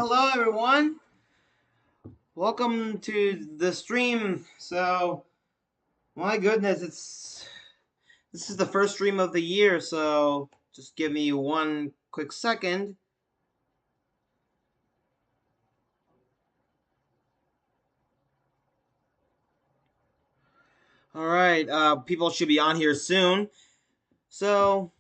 hello everyone. Welcome to the stream. So, my goodness, this is the first stream of the year, so just give me one quick second. All right, people should be on here soon. So,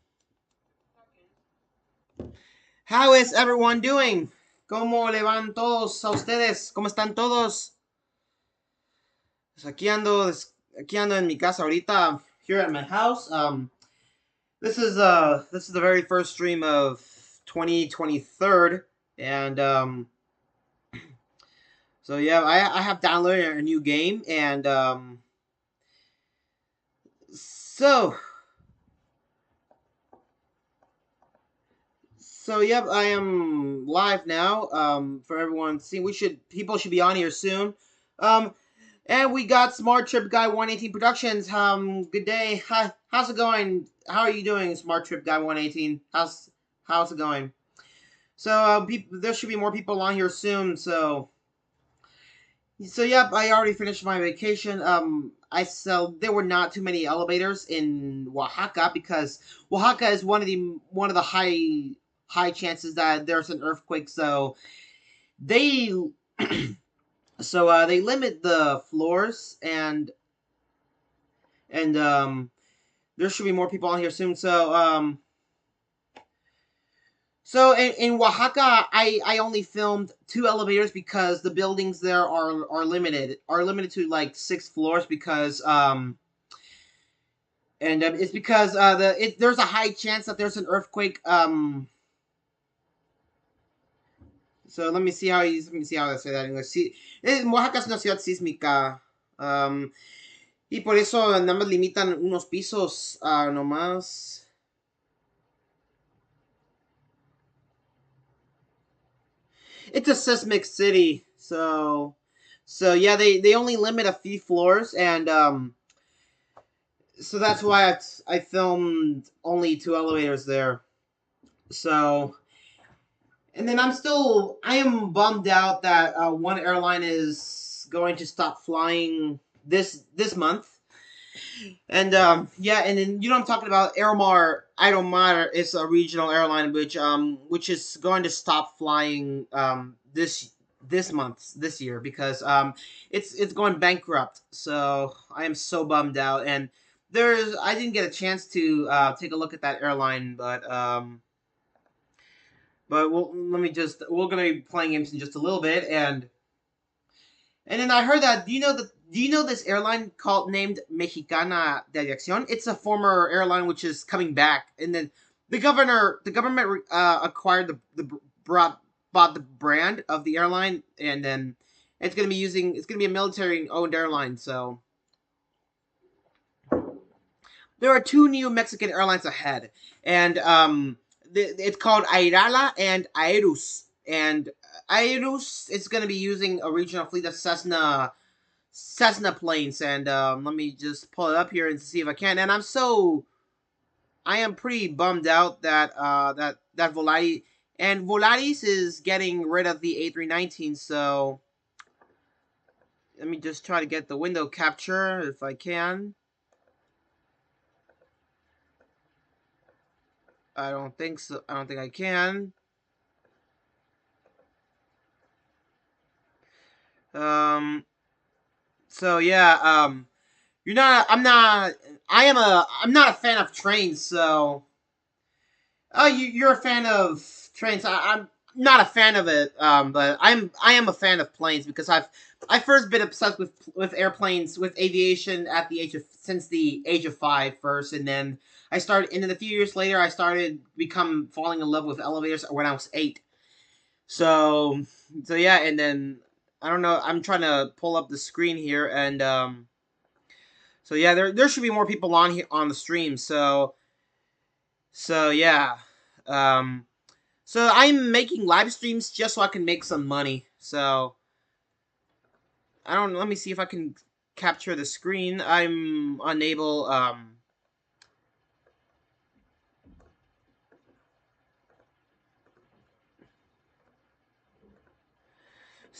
how is everyone doing? ¿Cómo le van todos a ustedes? ¿Cómo están todos? Pues aquí ando en mi casa ahorita, here at my house. This is the very first stream of 2023, and so yeah, I have downloaded a new game, and so yep, I am live now. For everyone, see, people should be on here soon. Um, and we got Smart Trip Guy 118 Productions. Good day. Hi, how's it going? How are you doing, Smart Trip Guy 118? How's it going? So there should be more people on here soon. So yep, I already finished my vacation. There were not too many elevators in Oaxaca because Oaxaca is one of the high chances that there's an earthquake. So they they limit the floors, and there should be more people on here soon. So in Oaxaca, I only filmed two elevators because the buildings there are limited to like 6 floors because it's because there's a high chance that there's an earthquake. So let me see how I say that in English. Sí, Oaxaca es una ciudad sísmica. Y por eso nada más limitan unos pisos nomás. It's a seismic city, so yeah, they only limit a few floors, and so that's why I filmed only two elevators there. So, and then I am bummed out that one airline is going to stop flying this month. And yeah, and then you know what I'm talking about. Aeromar is a regional airline which is going to stop flying this year because it's going bankrupt. So I am so bummed out, and I didn't get a chance to take a look at that airline, but we're gonna be playing games in just a little bit, and then I heard that do you know this airline called named Mexicana de Aviación? It's a former airline which is coming back, and then the government acquired bought the brand of the airline, and then it's gonna be a military owned airline. So there are two new Mexican airlines ahead, and it's called Airala and Aerus, and Aerus is going to be using a regional fleet of Cessna planes, and let me just pull it up here and see if I can. And I am pretty bummed out that Volaris is getting rid of the A319. So let me just try to get the window capture if I can. I don't think so. I don't think I can. Um. So yeah. You're not. I'm not. I'm not a fan of trains. So. Oh, you're a fan of trains. I'm not a fan of it. But I am a fan of planes because I first been obsessed with airplanes, with aviation at the age of since the age of 5 first, and then I started, and then a few years later I started become falling in love with elevators when I was 8. So yeah, and then I don't know. I'm trying to pull up the screen here, and so yeah, there should be more people on here on the stream. So yeah, um, so I'm making live streams just so I can make some money. So I don't. Let me see if I can capture the screen. I'm unable.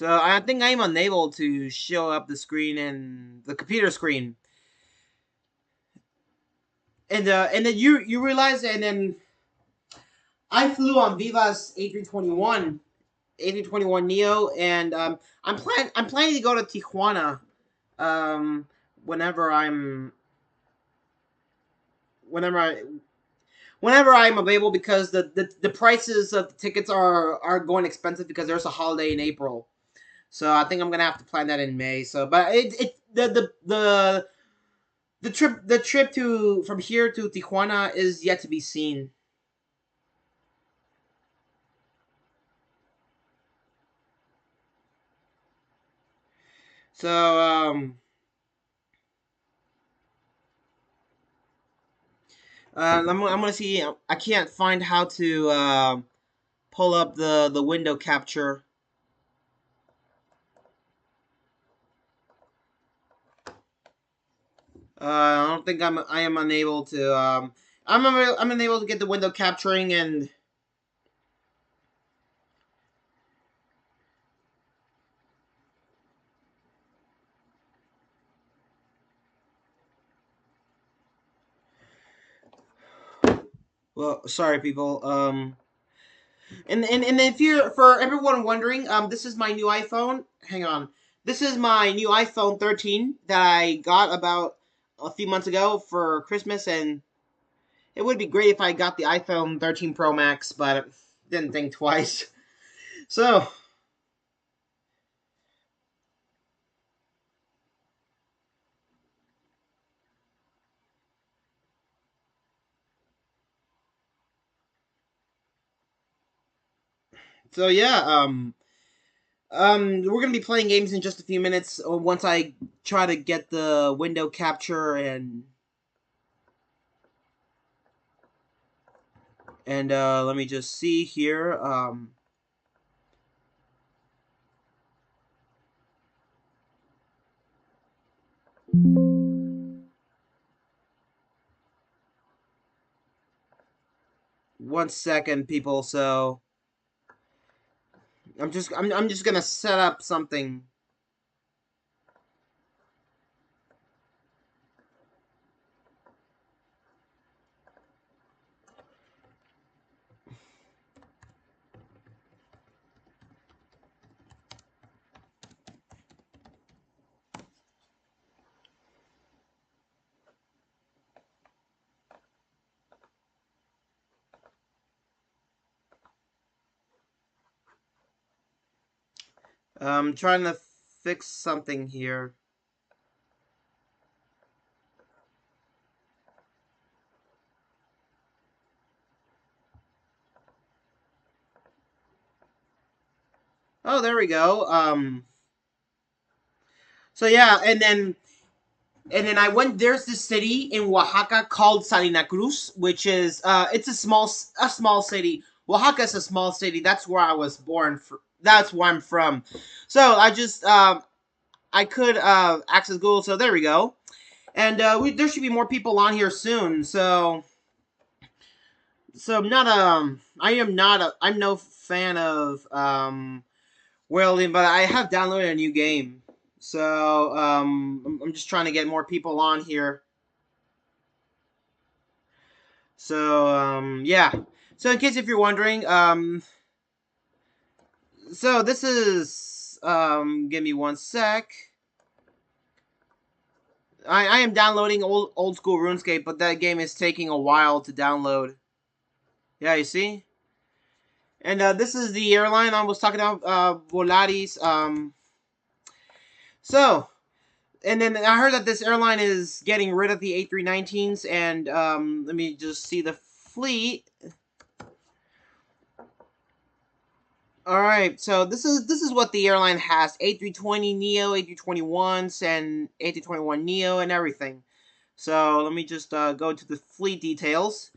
So I think I am unable to show up the screen and the computer screen. And then you realize, and then I flew on Viva's A321 Neo, and I'm planning to go to Tijuana, um, whenever I'm whenever I whenever I'm available, because the prices of the tickets are going expensive because there's a holiday in April. So I think I'm gonna have to plan that in May. So, but it the trip to from here to Tijuana is yet to be seen. So I'm gonna see. I can't find how to pull up the window capture. I don't think I am unable to. I'm unable to get the window capturing, and well, sorry people. And if you're, for everyone wondering, this is my new iPhone. Hang on, this is my new iPhone 13 that I got about a few months ago for Christmas, and it would be great if I got the iPhone 13 Pro Max, but didn't think twice. So yeah, we're gonna be playing games in just a few minutes. Once I try to get the window capture, and let me just see here. 1 second, people. So I'm just gonna set up something. I'm trying to fix something here. Oh, there we go. So yeah, and then I went. There's this city in Oaxaca called Salina Cruz, which is it's a small city. Oaxaca is a small city. That's where I was born. That's where I'm from. So I just I could access Google. So there we go. And there should be more people on here soon. So I'm not I'm no fan of welding, but I have downloaded a new game. So I'm just trying to get more people on here. So yeah. So in case if you're wondering, so this is give me 1 sec. I am downloading old school RuneScape, but that game is taking a while to download. Yeah, you see. And this is the airline I was talking about, Volaris. So, and then I heard that this airline is getting rid of the A319s, and let me just see the fleet. All right, so this is what the airline has: A320 Neo, A321s, and A321 Neo, and everything. So let me just go to the fleet details,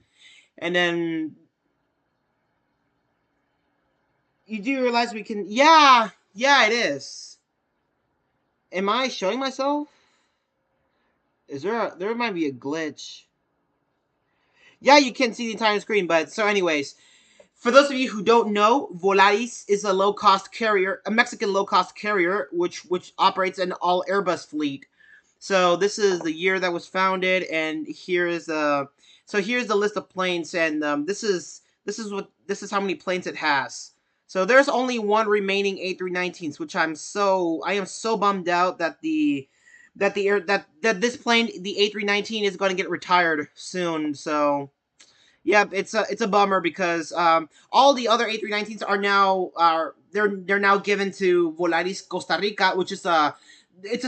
and then you do realize we can. Yeah, yeah, it is. Am I showing myself? There might be a glitch. Yeah, you can see the entire screen, but so anyways, For those of you who don't know, Volaris is a low cost carrier, a Mexican low cost carrier, which operates an all Airbus fleet. So this is the year that was founded, and here's the list of planes, and this is how many planes it has. So there's only one remaining A319s, which I am so bummed out that this plane, the A319, is going to get retired soon. So yep, it's a bummer because all the other A319s they're now given to Volaris Costa Rica, which is a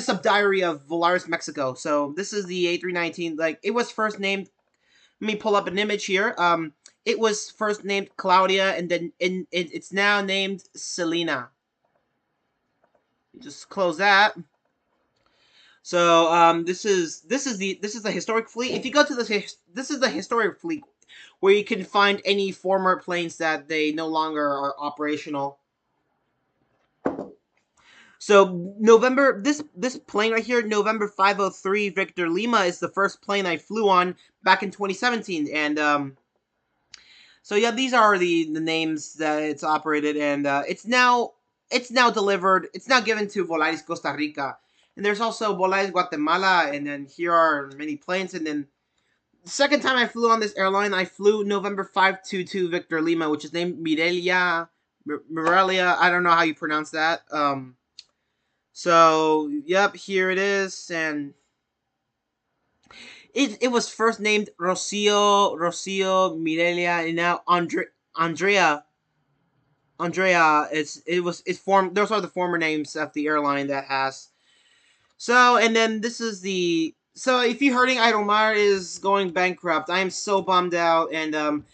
subsidiary of Volaris Mexico. So this is the A319. Like, it was first named. Let me pull up an image here. It was first named Claudia, and then it's now named Selena. Just close that. So this is the historic fleet. If you go to this is the historic fleet, where you can find any former planes that they no longer are operational. So this plane right here, November 503 Victor Lima, is the first plane I flew on back in 2017, and so yeah, these are the names that it's operated, and it's now delivered. It's now given to Volaris Costa Rica, and there's also Volaris Guatemala, and then here are many planes, and then the second time I flew on this airline, I flew November 522 Victor Lima, which is named Mirelia. I don't know how you pronounce that. So, yep, here it is, and it was first named Rocio Mirelia, and now Andrea. Andrea, it's formed. Those are the former names of the airline that has. So, and then this is the. So, if you hearding Idomar is going bankrupt, I am so bummed out, and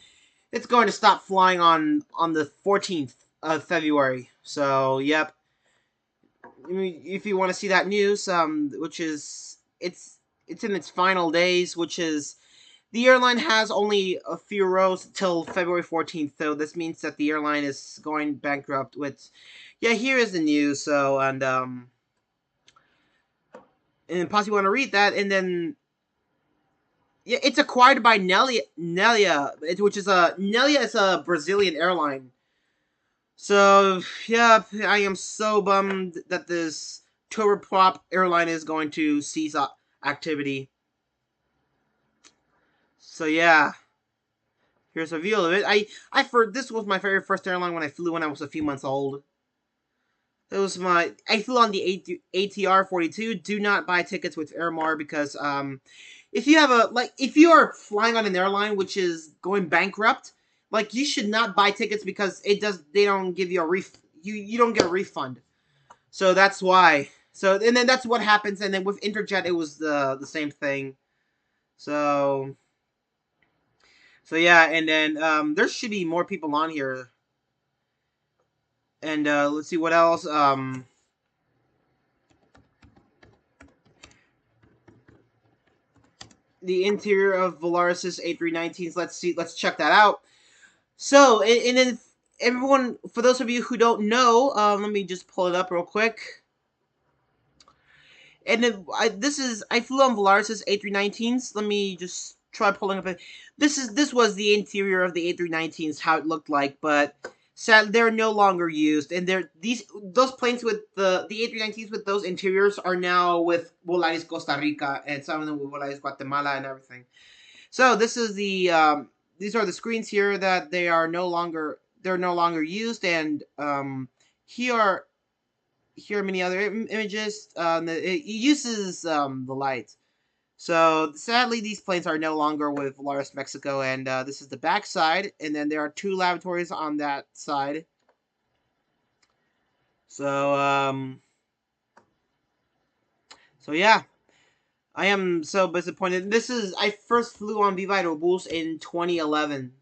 it's going to stop flying on the 14th of February. So, yep. If you want to see that news, which is it's in its final days, which is the airline has only a few rows till February 14th. So this means that the airline is going bankrupt. With yeah, here is the news. So and possibly want to read that, and then yeah, it's acquired by Nelia, which is a Nelia is a Brazilian airline. So yeah, I am so bummed that this turboprop airline is going to cease activity. So yeah, here's a view of it. This was my very first airline when I flew when I was a few months old. It was I flew on the ATR 42. Do not buy tickets with Airmar because if you have if you are flying on an airline which is going bankrupt, like, you should not buy tickets because they don't give you a you don't get a refund. So that's why. So, and then that's what happens, and then with Interjet it was the same thing. So yeah, and then there should be more people on here. And let's see what else. The interior of Volaris's A319s. Let's check that out. So, and then everyone, for those of you who don't know, let me just pull it up real quick. And then I flew on Volaris's A319s. Let me just try pulling up. This was the interior of the A319s, how it looked like, but sadly they're no longer used. And those planes with the A319s with those interiors are now with Volaris Costa Rica, and some of them with Volaris Guatemala and everything. So this is these are the screens here that they're no longer used, and here here are many other images. It uses the lights. So sadly, these planes are no longer with Volaris Mexico, and this is the back side, and then there are two lavatories on that side. So so yeah, I am so disappointed. I first flew on Viva Aerobus in 2011.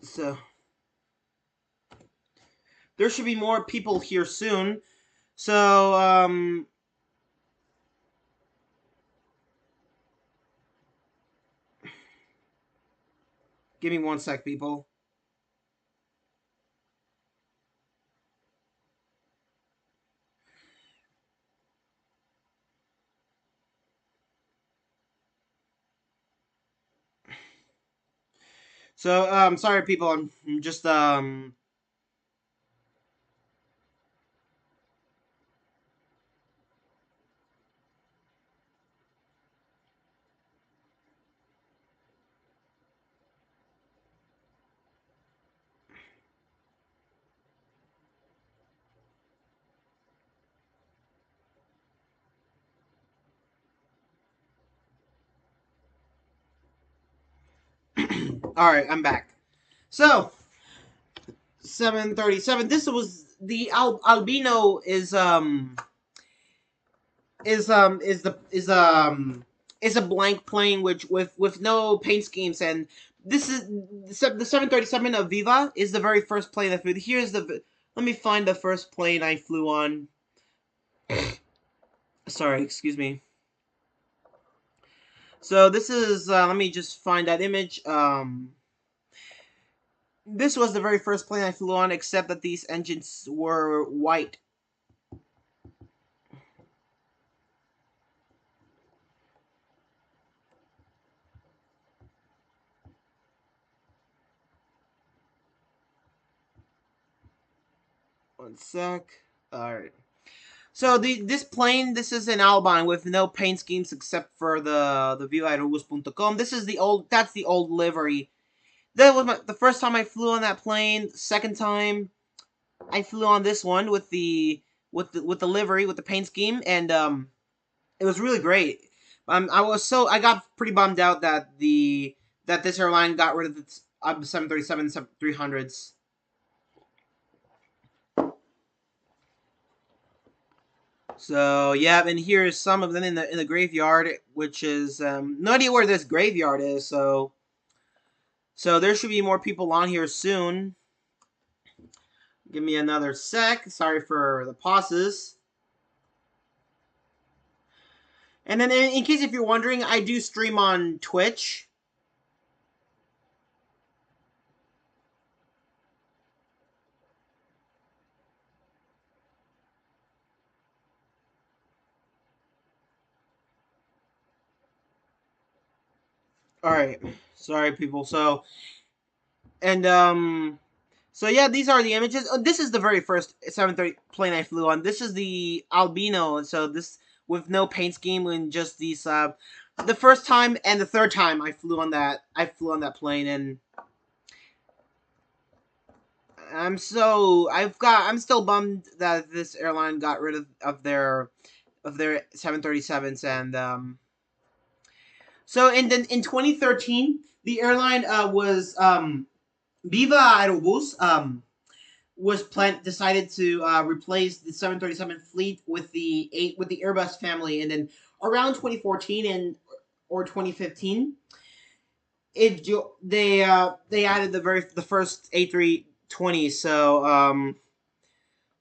So there should be more people here soon. So give me one sec, people. So sorry people, I'm just all right, I'm back. So 737. This was the albino is a blank plane which with no paint schemes, and this is the 737 of Viva is the very first plane I flew. Here's the let me find the first plane I flew on. Sorry, excuse me. So this is let me just find that image. This was the very first plane I flew on, except that these engines were white. One sec. Alright. So this plane, this is an Albine with no paint schemes except for the vivaerobus.com. This is the old, that's the old livery. That was the first time I flew on that plane. Second time I flew on this one with the livery, with the paint scheme, and it was really great. I got pretty bummed out that this airline got rid of its 737 300s. So yeah, and here's some of them in the graveyard, which is no idea where this graveyard is. So there should be more people on here soon. Give me another sec. Sorry for the pauses. And then in case if you're wondering, I do stream on Twitch. All right, sorry people. And so yeah, these are the images. Oh, this is the very first 730 plane I flew on. This is the albino. So this with no paint scheme and just these. The first time and the third time I flew on that plane, and I'm still bummed that this airline got rid of their 737s, and so in 2013 the airline was Viva Aerobus decided to replace the 737 fleet with the Airbus family, and then around 2014 and or 2015 they added the first A320. So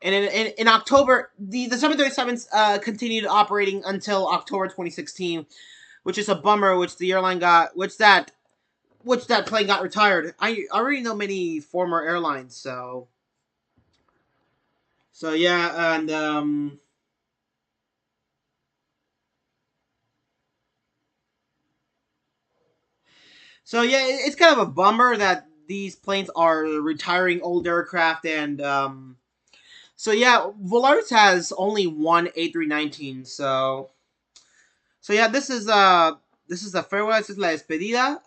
and in October the 737s continued operating until October 2016, which is a bummer, which the airline got which that plane got retired. I already know many former airlines, so yeah, and so yeah, it's kind of a bummer that these planes are retiring old aircraft, and so yeah, Volaris has only one A319. So yeah, this is a farewell, esta es la despedida.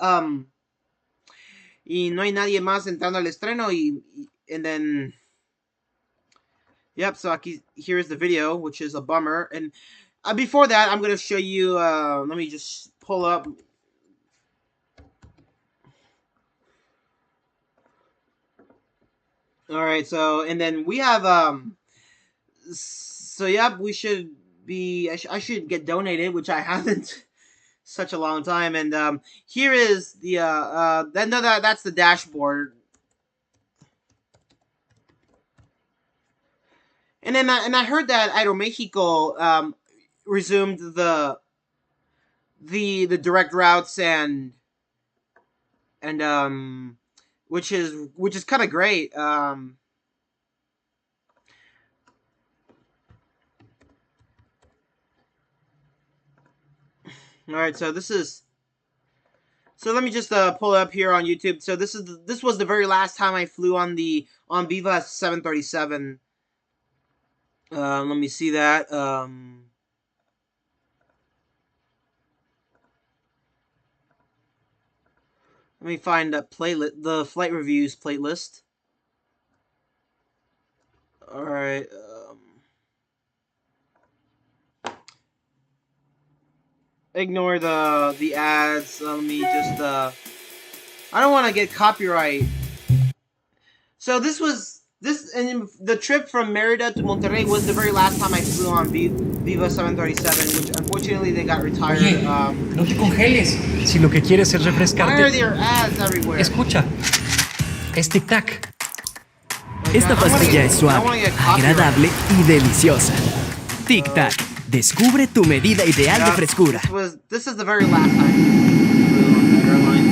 Y no hay nadie más entrando al estreno, and then yep. So aquí, here's the video, which is a bummer. And before that, I'm gonna show you. Let me just pull up. All right. So and then we have So yeah, we should be. I should get donated, which I haven't such a long time. And here is the that's the dashboard. And I heard that Aeromexico resumed the direct routes, and which is kind of great. All right, so this is So let me just pull it up here on YouTube. So this was the very last time I flew on Viva 737. Let me see that. Let me find the flight reviews playlist. All right. Ignore the ads. Let me just I don't want to get copyright. So and the trip from Merida to Monterrey was the very last time I flew on Viva 737, which unfortunately they got retired. Oye, no te congeles. Si lo que quieres es refrescarte. Why are there ads everywhere? Escucha, es Tic Tac. Esta pastilla es suave, agradable y deliciosa. Tic Tac, descubre tu medida ideal de frescura. This is the very last time I flew on that airline.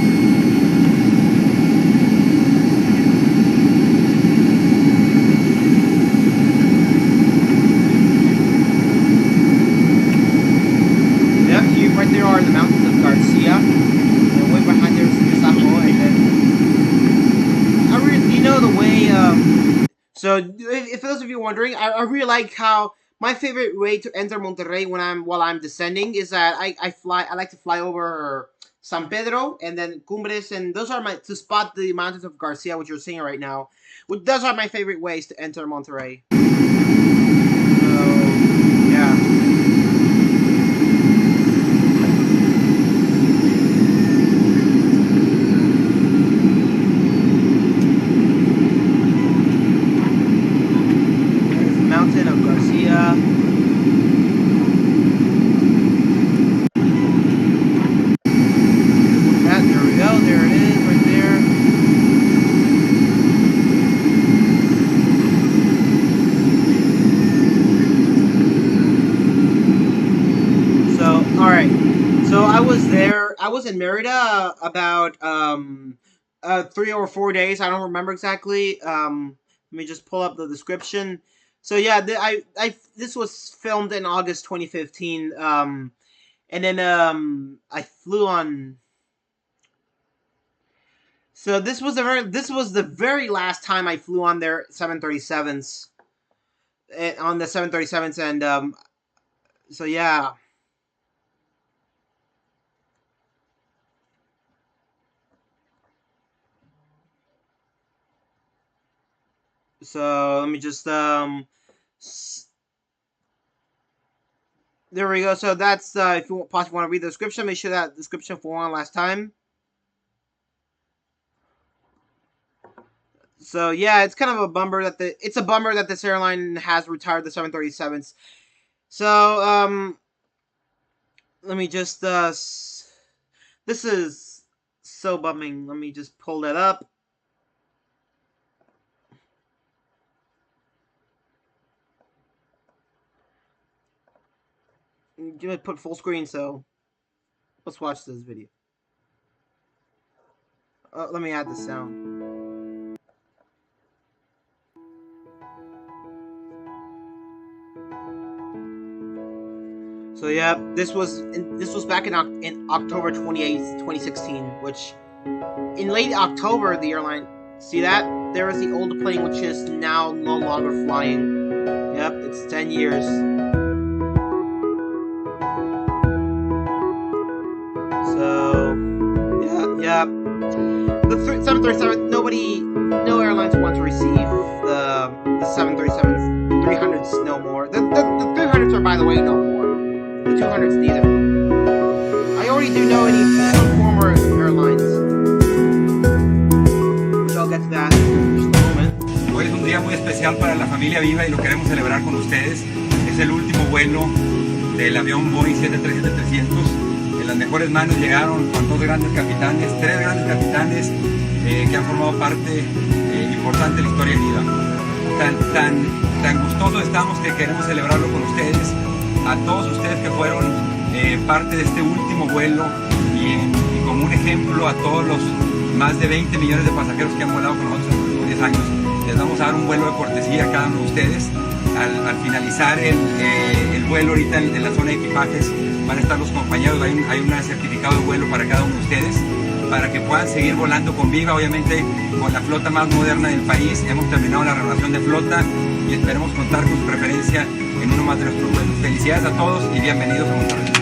Right there are the mountains of Garcia, and way behind there is Misajo, and then you know the way. So, if for those of you wondering, I really like how my favorite way to enter Monterrey while I'm descending is that I like to fly over San Pedro and then Cumbres, and those are to spot the mountains of Garcia, which you're seeing right now. Those are my favorite ways to enter Monterrey. So, yeah. Mountain of Garcia. Yeah, there we go. There it is, right there. So, all right. So I was there. I was in Merida about 3 or 4 days. I don't remember exactly. Let me just pull up the description. So yeah, this was filmed in August 2015, and then I flew on. So this was the very last time I flew on their 737s, on the 737s, and so yeah. So let me just there we go. So that's if you possibly want to read the description, make sure that description for one last time. So yeah, it's kind of a bummer that this airline has retired the 737s. So let me just this is so bumming. Let me just pull that up. I'm gonna put full screen, so let's watch this video. Let me add the sound. So yeah, this was back in October 28th, 2016, which in late October the airline, see that? There is the old plane which is now no longer flying. Yep, it's 10 years. So, yeah. The 737, no airlines want to receive the 737s, 300s no more. The 300s are, by the way, no more. The 200s neither. I already do know any former airlines, which I'll get to that in just a moment. Hoy es un día muy especial para la familia Viva y lo queremos celebrar con ustedes. Es el último vuelo del avión Boeing 737-300. En las mejores manos llegaron con tres grandes capitanes que han formado parte importante de la historia de Viva. Tan gustosos estamos que queremos celebrarlo con ustedes, a todos ustedes que fueron parte de este último vuelo y como un ejemplo a todos los más de 20 millones de pasajeros que han volado con nosotros en los últimos 10 años. Les vamos a dar un vuelo de cortesía a cada uno de ustedes. Al finalizar el vuelo ahorita en la zona de equipajes van a estar los compañeros, hay un certificado de vuelo para cada uno de ustedes. para que puedan seguir volando con Viva, obviamente con la flota más moderna del país. Hemos terminado la renovación de flota y esperemos contar con su preferencia en uno más de nuestros vuelos. Felicidades a todos y bienvenidos a Monterrey.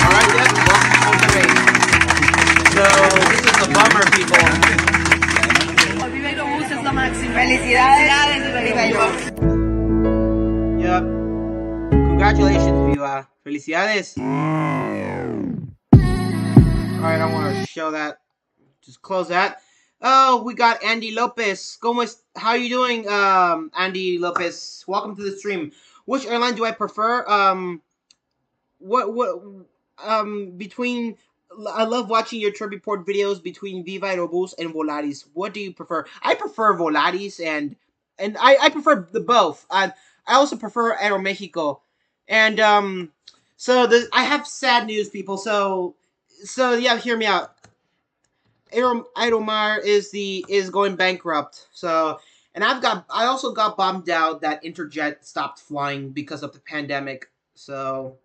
All right, yes, welcome to Monterrey. So this is the bummer, people. Viva Aerobús es lo máximo. Felicidades, Viva Aerobús. Yep. Congratulations, Viva. Felicidades. Alright, I want to show that. Just close that. Oh, we got Andy Lopez. How are you doing, Andy Lopez? Welcome to the stream. Which airline do I prefer? Between... I love watching your trip report videos between Viva Aerobus and Volaris. What do you prefer? I prefer Volaris and I prefer the both. I also prefer Aeromexico. And so I have sad news, people. So yeah, hear me out. Aeromar is going bankrupt. So I also got bummed out that Interjet stopped flying because of the pandemic. So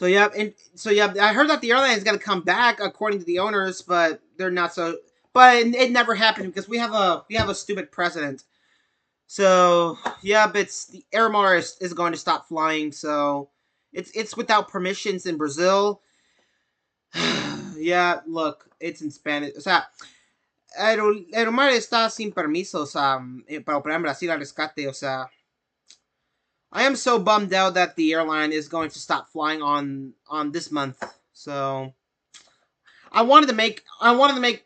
yeah, I heard that the airline is gonna come back according to the owners, but they're not so. But it never happened because we have a stupid president. So yeah, but the Aeromar is going to stop flying. So it's without permissions in Brazil. Yeah, look, it's in Spanish. O sea, Aeromar está sin permiso, o sea, para operar en Brasil al rescate, o sea. I am so bummed out that the airline is going to stop flying on this month. So I wanted to make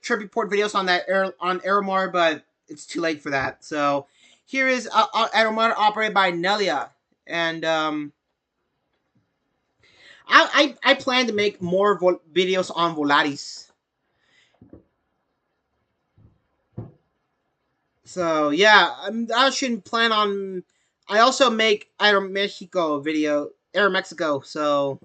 trip report videos on Aeromar, but it's too late for that. So here is Aeromar operated by Nelia, and I plan to make more videos on Volaris. So yeah, I shouldn't plan on. I also make Aeromexico so,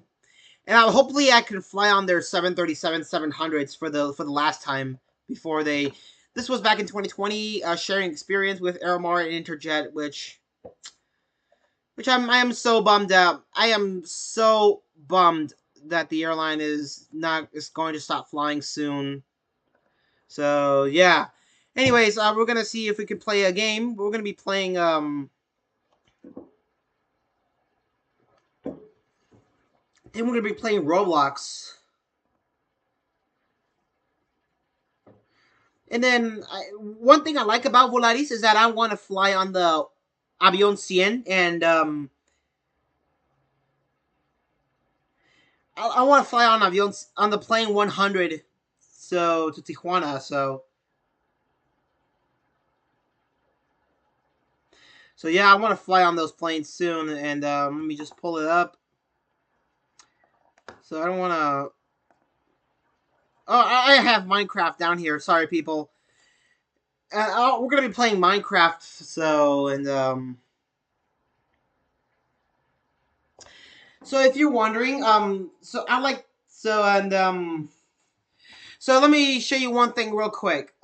and hopefully I can fly on their 737-700s for the last time before they. This was back in 2020, sharing experience with Aeromar and Interjet, which I am so bummed out. I am so bummed that the airline is going to stop flying soon. So yeah. Anyways, we're gonna see if we can play a game. We're gonna be playing Then we're going to be playing Roblox. And then, one thing I like about Volaris is that I want to fly on the Avión 100. And, I want to fly on the plane 100. So, to Tijuana, So yeah, I want to fly on those planes soon. And, let me just pull it up. So I don't want to. Oh, I have Minecraft down here. Sorry, people. We're gonna be playing Minecraft. So so if you're wondering, so let me show you one thing real quick.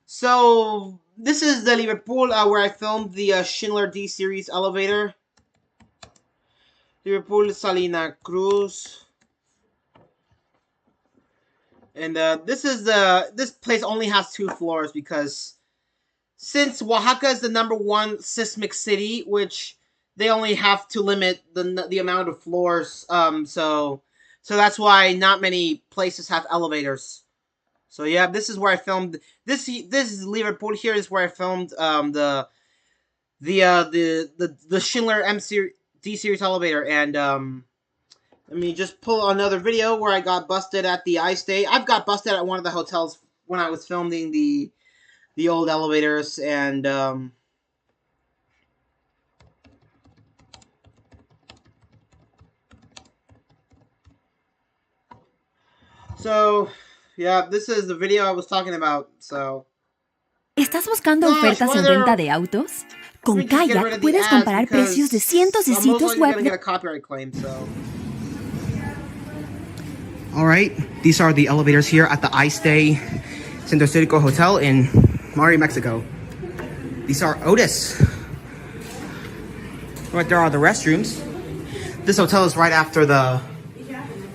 So this is the Liverpool where I filmed the Schindler D series elevator. Liverpool, Salina Cruz. And this place only has 2 floors because since Oaxaca is the #1 seismic city, which they only have to limit the amount of floors. So that's why not many places have elevators. So yeah, this is where I filmed this is Liverpool. Here is where I filmed the Schindler D series elevator, and let me just pull another video where I got busted at the iStay. I've got busted at one of the hotels when I was filming the old elevators, and so yeah, this is the video I was talking about. So ¿Estás buscando ofertas en venta de autos? Con Kayak puedes comparar precios de cientos de sitios web. All right, these are the elevators here at the iStay Centro Histórico Hotel in Mari, Mexico. These are Otis. Right there are the restrooms. This hotel is right after the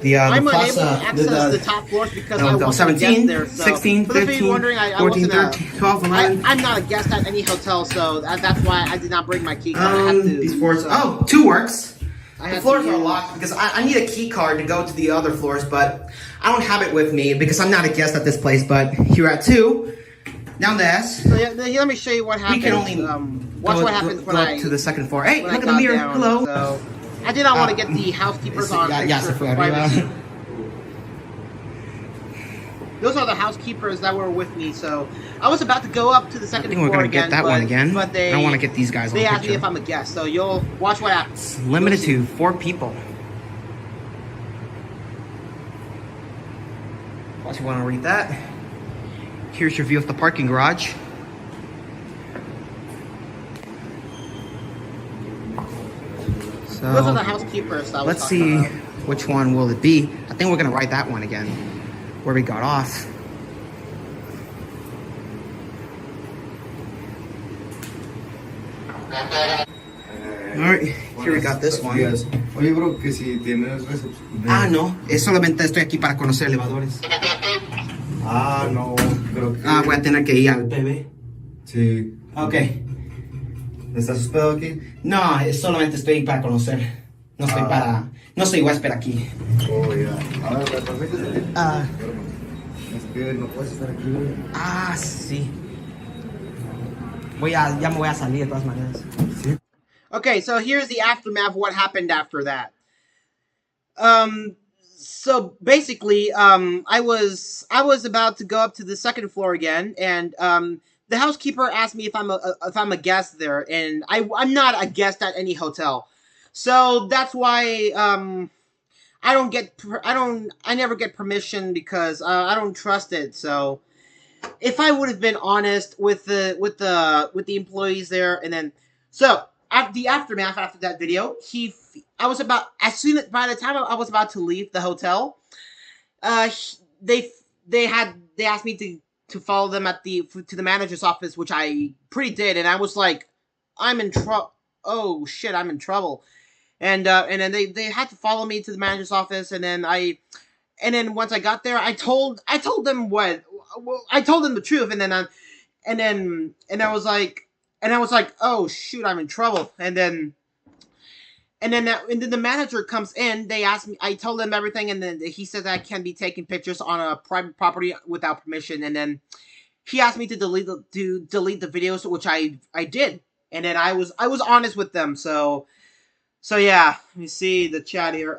I'm unable plaza, to access the top floors because I wasn't 17, a guest there. So 16, for those of you 15, wondering, I 14, wasn't 13, 12, 11. I'm not a guest at any hotel, so that's why I did not bring my key card. I had to, These floors. so Oh, 2 works. I The had floors to are use- locked because I need a key card to go to the other floors, but I don't have it with me because I'm not a guest at this place. But here at 2, down the S. So yeah, let me show you what We happens. can only watch what happens go when up I to the second floor. Hey, when look I at the got mirror. down. Hello. So I did not want to get the housekeepers on Ya se fue privacy. arriba. Those are the housekeepers that were with me. So I was about to go up to the I second think we're floor gonna get that one again. But they I don't want to get these guys on they the asked me picture. if I'm a guest. So you'll watch what happens. Limited You'll see. to 4 people. Unless you want to read that. Here's your view of the parking garage. So Those are the housekeepers that I was let's talking see about. which one will it be. I think we're gonna write that one again, where we got off. Alright, here we got this one. Oye, bro, que si tienes recepción. Ah, no, es solamente estoy aquí para conocer elevadores. Ah, no, creo que. Ah, voy a tener que ir al PB. Sí. Ok. ¿Estás hospedado aquí? No, es solamente estoy para conocer. No estoy para. No soy huésped aquí. Oh, ya. A ver, ¿me permites salir? Ah, Es que no puedes estar aquí, güey. ah, sí. Ya me voy a salir de todas maneras. Okay, so here's the aftermath of what happened after that. So basically, I was about to go up to the second floor again, and the housekeeper asked me if I'm a guest there, and I'm not a guest at any hotel, so that's why I never get permission because I don't trust it. So if I would have been honest with the employees there, and then so. The aftermath after that video, by the time I was about to leave the hotel, they asked me to follow them to the manager's office, which I pretty did, and I was like, I'm in trouble. Oh shit, I'm in trouble. And then they had to follow me to the manager's office, and then once I got there, I told them I told them the truth, and then I was like, oh shoot, I'm in trouble. And then the manager comes in. They asked me. I told them everything, and then he said that I can't be taking pictures on a private property without permission. And then he asked me to delete the videos, which I did. And then I was honest with them. So yeah. You see the chat here.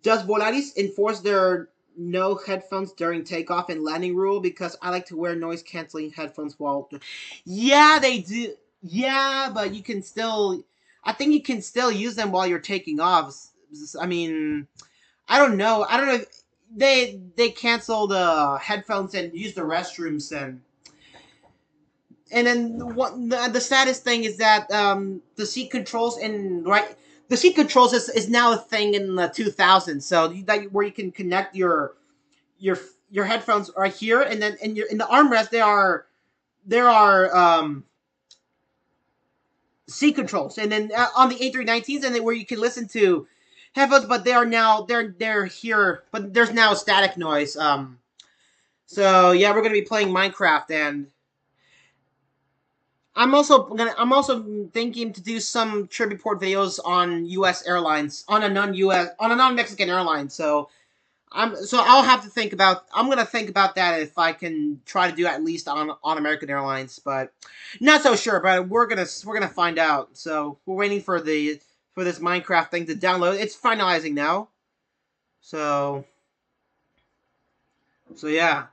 Does Volaris enforce their no headphones during takeoff and landing rule? Because I like to wear noise canceling headphones while. Yeah, they do. Yeah, but you can still. I think you can still use them while you're taking off. I mean, I don't know. I don't know if they cancel the headphones and use the restrooms and then the saddest thing is that the seat controls the seat controls is now a thing in the 2000s. So where you can connect your headphones right here, and then in the armrest there are seat controls, and then on the A319s, and then where you can listen to headphones, but they're here, but there's now static noise. So yeah, we're gonna be playing Minecraft, and I'm also thinking to do some trip report videos on U.S. airlines, on a non-Mexican airline. So I'll have to think about. I'm gonna think about that if I can try to do at least on American Airlines, but not so sure. But we're gonna find out. So we're waiting for this Minecraft thing to download. It's finalizing now. So yeah.